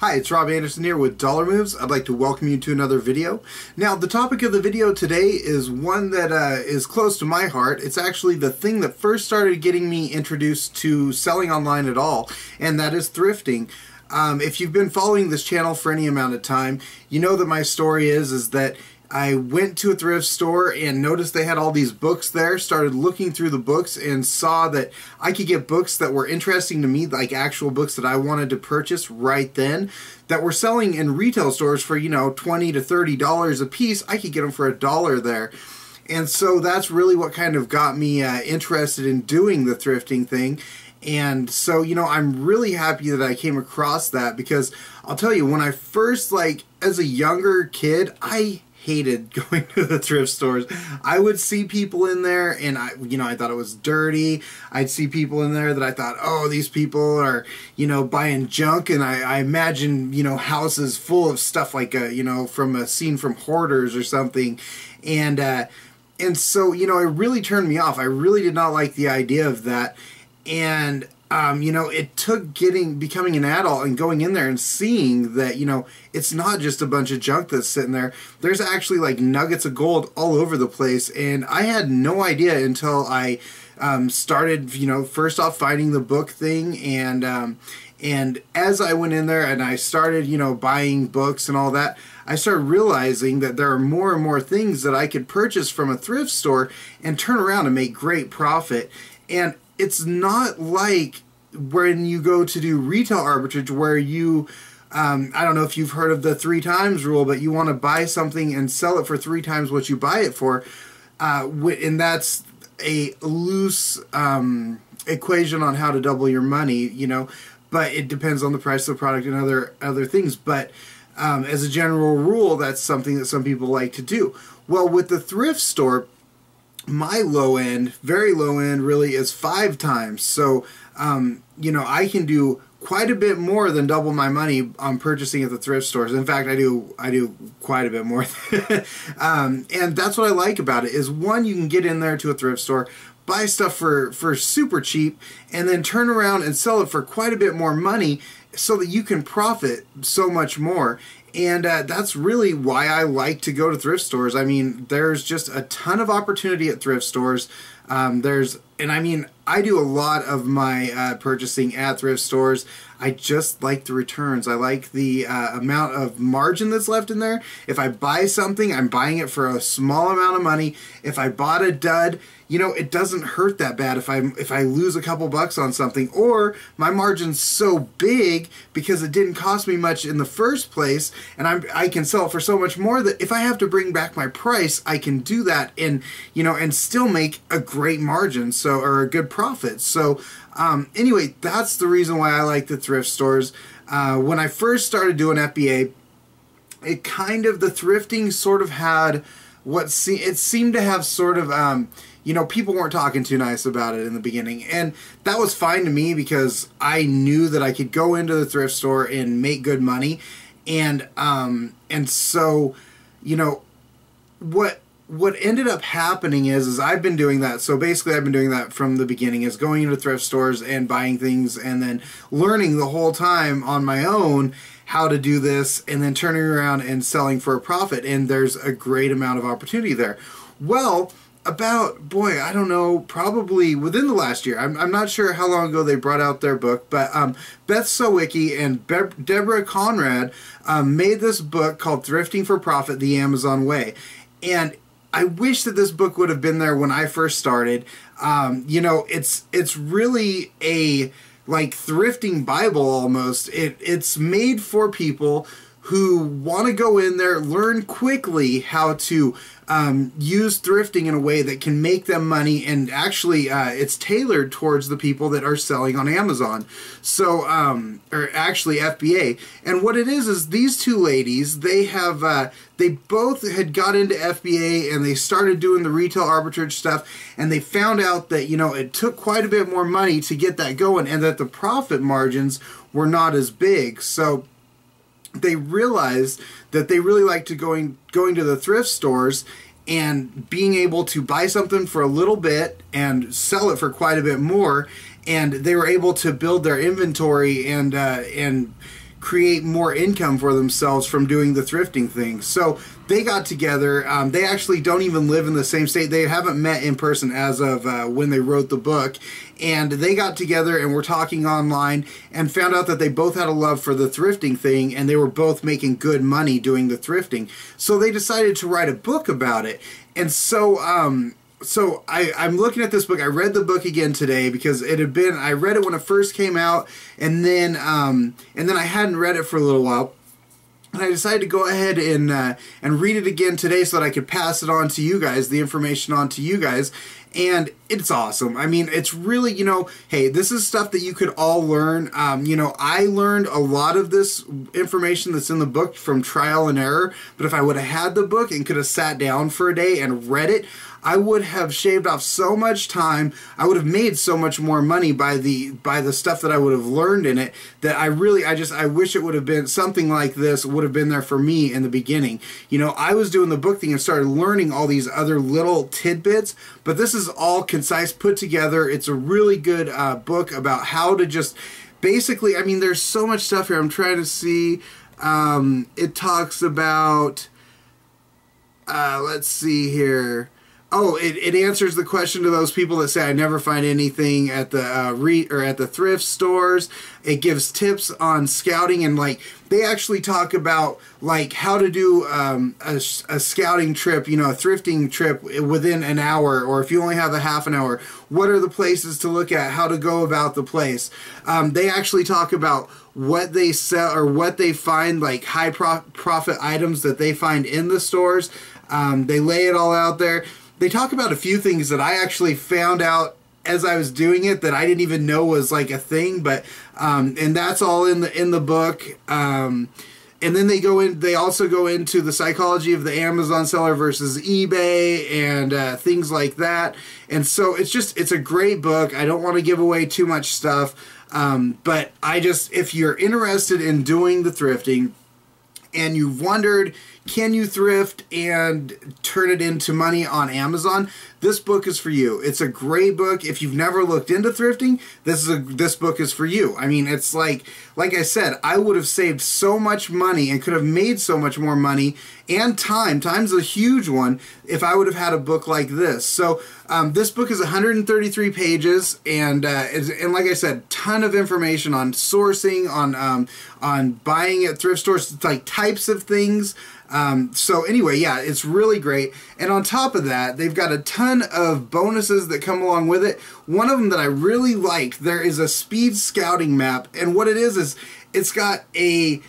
Hi, it's Rob Anderson here with DollarMoves. I'd like to welcome you to another video. Now, the topic of the video today is one that is close to my heart. It's actually the thing that first started getting me introduced to selling online at all, and that is thrifting. If you've been following this channel for any amount of time, you know that my story is that I went to a thrift store and noticed they had all these books there, started looking through the books and saw that I could get books that were interesting to me, like actual books that I wanted to purchase right then, that were selling in retail stores for, you know, $20 to $30 a piece. I could get them for $1 there. And so that's really what kind of got me interested in doing the thrifting thing. And so, you know, I'm really happy that I came across that, because I'll tell you, when I first, as a younger kid, I hated going to the thrift stores. I would see people in there and I thought it was dirty. I'd see people in there that I thought, oh, these people are, buying junk. And I imagine, houses full of stuff like, from a scene from Hoarders or something. And so, it really turned me off. I really did not like the idea of that. And it took becoming an adult and going in there and seeing that, it's not just a bunch of junk that's sitting there. There's actually like nuggets of gold all over the place. And I had no idea until I started, first off finding the book thing. And as I went in there and I started, buying books and all that, I started realizing that there are more and more things that I could purchase from a thrift store and turn around and make great profit. And it's not like when you go to do retail arbitrage where you, I don't know if you've heard of the 3 times rule, but you want to buy something and sell it for 3 times what you buy it for. And that's a loose equation on how to double your money, but it depends on the price of the product and other things. But as a general rule, that's something that some people like to do. Well, with the thrift store, my low end, very low end, really is 5 times. So, I can do quite a bit more than double my money on purchasing at the thrift stores. In fact, I do quite a bit more. And that's what I like about it is, one, you can get in there to a thrift store, buy stuff for super cheap, and then turn around and sell it for quite a bit more money so that you can profit so much more. And that's really why I like to go to thrift stores. I mean, there's just a ton of opportunity at thrift stores. I do a lot of my purchasing at thrift stores. I just like the returns. I like the amount of margin that's left in there. If I buy something, I'm buying it for a small amount of money. If I bought a dud, it doesn't hurt that bad if I lose a couple bucks on something, or my margin's so big because it didn't cost me much in the first place, and I can sell it for so much more that if I have to bring back my price, I can do that and and still make a great margin, or a good profit. So anyway, that's the reason why I like the thrift stores. When I first started doing FBA, the thrifting sort of had it seemed to have sort of people weren't talking too nice about it in the beginning, and that was fine to me because I knew that I could go into the thrift store and make good money. And so what ended up happening is I've been doing that. So basically I've been doing that from the beginning, is going into thrift stores and buying things and then learning the whole time on my own how to do this, and then turning around and selling for a profit. And there's a great amount of opportunity there. Well, I don't know, probably within the last year. I'm not sure how long ago they brought out their book, but Beth Sawicki and Deborah Conrad made this book called Thrifting for Profit, The Amazon Way. And I wish that this book would have been there when I first started. It's really a thrifting Bible almost. It's made for people who want to go in there, learn quickly how to use thrifting in a way that can make them money, and actually it's tailored towards the people that are selling on Amazon. So, or actually FBA. And what it is these two ladies, they both had got into FBA and they started doing the retail arbitrage stuff, and they found out that, it took quite a bit more money to get that going, and that the profit margins were not as big. So they realized that they really liked going to the thrift stores and being able to buy something for a little bit and sell it for quite a bit more, and they were able to build their inventory and create more income for themselves from doing the thrifting thing. So they got together. They actually don't even live in the same state. They haven't met in person as of when they wrote the book. And they got together and were talking online and found out that they both had a love for the thrifting thing, and they were both making good money doing the thrifting. So they decided to write a book about it. And so I'm looking at this book. I read the book again today because I read it when it first came out, and then I hadn't read it for a little while. And I decided to go ahead and read it again today so that I could pass it on to you guys, the information on to you guys. And it's awesome. I mean, it's really, hey, this is stuff that you could all learn. I learned a lot of this information that's in the book from trial and error. But if I would have had the book and could have sat down for a day and read it, I would have shaved off so much time. I would have made so much more money by the stuff that I would have learned in it, that I wish it would have been something like this would have been there for me in the beginning. I was doing the book thing and started learning all these other little tidbits, but this is all concise, put together. It's a really good book about how to just basically, I mean, there's so much stuff here. I'm trying to see. It talks about, let's see here. Oh, it answers the question to those people that say I never find anything at the at the thrift stores. It gives tips on scouting, and they actually talk about how to do a scouting trip, a thrifting trip within an hour, or if you only have a half an hour, what are the places to look at, how to go about the place. They actually talk about what they sell or what they find, high profit items that they find in the stores. They lay it all out there. They talk about a few things that I actually found out as I was doing it that I didn't even know was a thing, but and that's all in the book. And then they also go into the psychology of the Amazon seller versus eBay and things like that. And so it's a great book. I don't want to give away too much stuff, but if you're interested in doing the thrifting and you've wondered, can you thrift and turn it into money on Amazon? This book is for you. It's a great book. If you've never looked into thrifting, this book is for you. I mean, it's like I said, I would have saved so much money and could have made so much more money and time. Time's a huge one if I would have had a book like this. So this book is 133 pages, and like I said, ton of information on sourcing, on buying at thrift stores, types of things. So anyway, yeah, it's really great. And on top of that, they've got a ton of bonuses that come along with it. One of them that I really liked, there is a speed scouting map, and what it is it's got a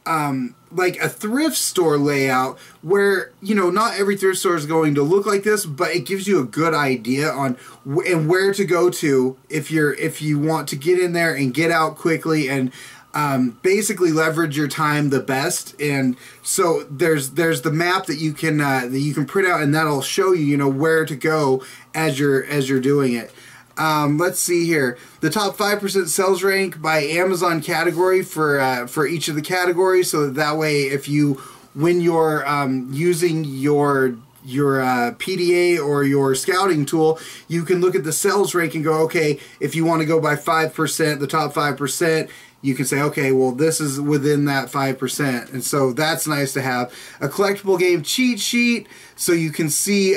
a thrift store layout where, not every thrift store is going to look like this, but it gives you a good idea on and where to go to if you want to get in there and get out quickly and basically leverage your time the best. And so there's the map that you can print out, and that'll show you where to go as you're doing it. Let's see here. The top 5% sales rank by Amazon category for each of the categories, so that way when you're using your PDA or your scouting tool, you can look at the sales rank and go, okay, if you want to go by 5%, the top 5%, you can say, okay, well, this is within that 5%. And so that's nice to have. A collectible game cheat sheet, so you can see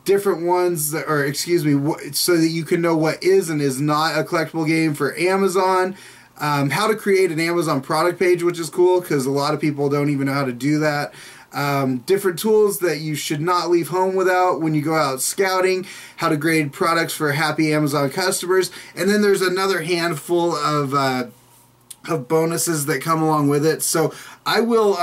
different ones, so that you can know what is and is not a collectible game for Amazon. How to create an Amazon product page, which is cool because a lot of people don't even know how to do that. Different tools that you should not leave home without when you go out scouting, how to grade products for happy Amazon customers, and then there's another handful of bonuses that come along with it. So I will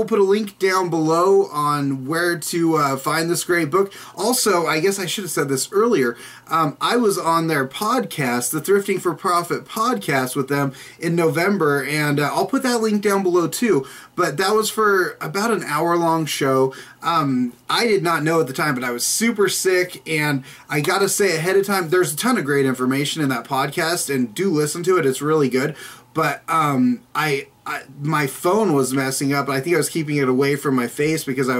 put a link down below on where to find this great book. Also, I guess I should have said this earlier. I was on their podcast, the Thrifting for Profit podcast, with them in November, and I'll put that link down below too. But that was for about an hour-long show. I did not know at the time, but I was super sick, and I gotta say ahead of time, there's a ton of great information in that podcast, and do listen to it. It's really good. but my phone was messing up. I think I was keeping it away from my face because I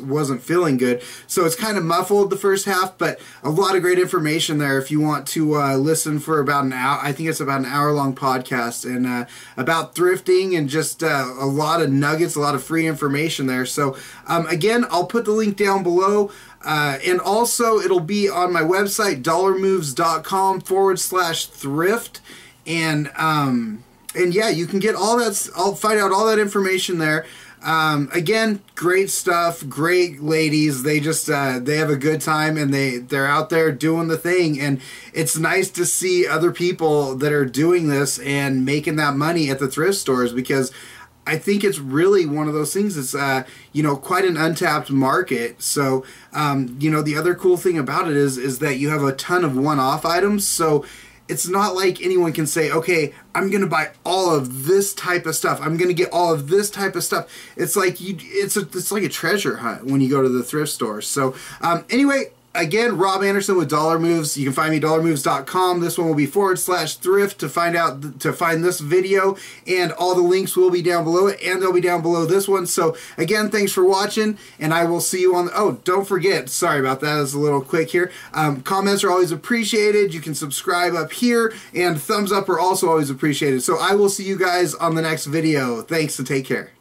wasn't feeling good. So it's kind of muffled the first half, but a lot of great information there if you want to listen for about an hour. I think it's about an hour-long podcast, and about thrifting and just a lot of nuggets, a lot of free information there. So again, I'll put the link down below. And also it'll be on my website, DollarMoves.com/thrift. And yeah, you can get all that. I'll find out all that information there. Again, great stuff, great ladies. They just they have a good time, and they're out there doing the thing. And it's nice to see other people that are doing this and making that money at the thrift stores, because I think it's really one of those things. It's you know, quite an untapped market. So you know, the other cool thing about it is that you have a ton of one-off items. So it's not like anyone can say, okay, I'm going to buy all of this type of stuff. I'm going to get all of this type of stuff. It's like it's like a treasure hunt when you go to the thrift store. So anyway, again, Rob Anderson with Dollar Moves. You can find me at DollarMoves.com. This one will be /thrift to find this video, and all the links will be down below it, and they'll be down below this one. So again, thanks for watching, and I will see you on the, oh, don't forget, sorry about that, it's a little quick here. Comments are always appreciated. You can subscribe up here, and thumbs up are also always appreciated. So I will see you guys on the next video. Thanks, and take care.